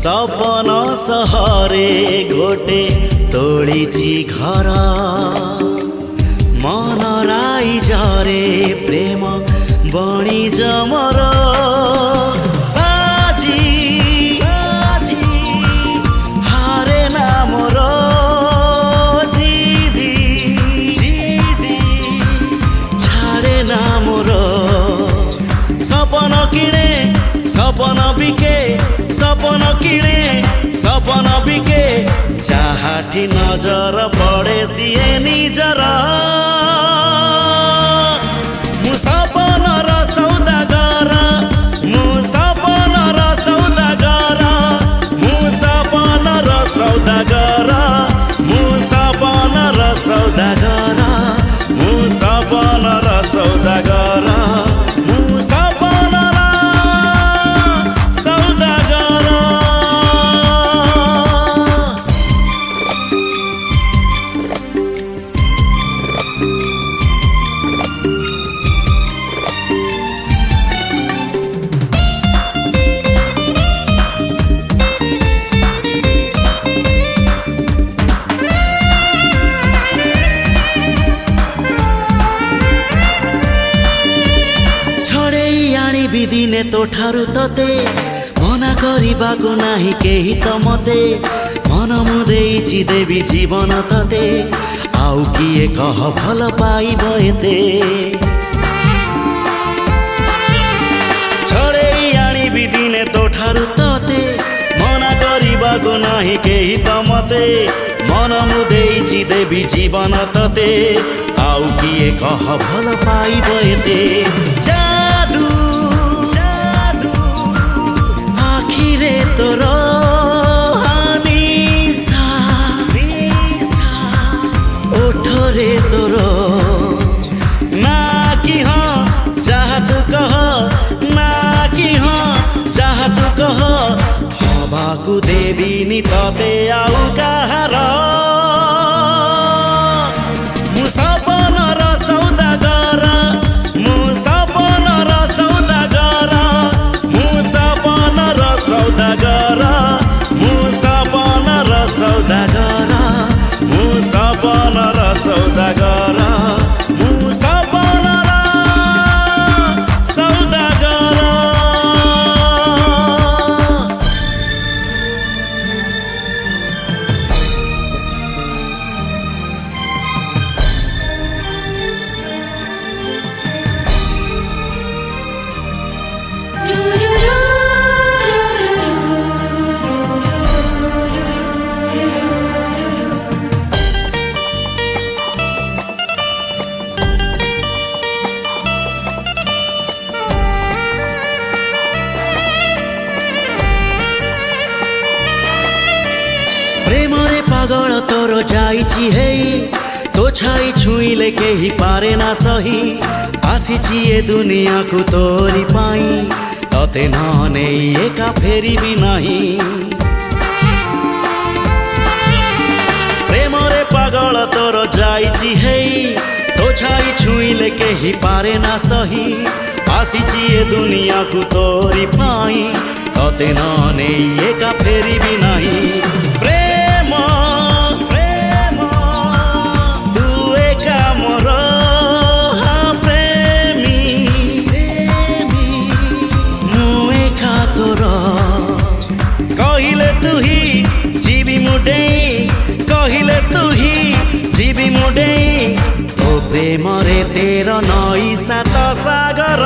सपन सहरे घोटे तोड़ीची घर मन राई जरे प्रेम बणी जमर हारे ना मोर जिदी छाड़े ना मोर सपन किणे सपन बिके सपन किणे सपन बिके जाहाठी नजर पड़े सिए निजर मु सपनर सौदागर मु सपनर सौदागर मु सपनर सौदागर मु सपनर सौदागर मु सपनर सौदागर मु सपनर सौदागर। दिने तो ठारू तते मना करबाकू नाही केही त मते मन मुदेइछि देवी जीवन तते आउ किए कह भल पाइब एते छड़ेई आनिबि दिने तो ठारू तते मना करबाकू नाही केही त मते मन मुदेइछि देवी जीवन तते आउ किए कह भल पाइब एते जादू रे तोर निशा ओठरे तोर ना कि हाँ चाह तू कह ना कि हाँ चाह तू कह हवाकू देविनी तते आउ कहार मु सपनर सौदागर मु सपनर सौदागर मु सपनर सौदागर मु सपनर सौदागर मु सपनर सौदागर मु सपनर सौदागर। प्रेमरे पागल तोर जाइछि हेई तो छाई छुईले केही पारे ना सही आसिछि ए दुनिया को तोरी पाई तते न नेई एका फेरिबि नाही प्रेमरे पागल तोर जाइछि हेई तो छाई छुईले केही पारे ना सही आसिछि ए दुनिया को तोरी पाई तते न नेई एका फेरिबि नाही कहिले तू ही जीवी मुडे कहिले तू ही जीवी मुडे तो प्रेम रे तेर नई सात सागर।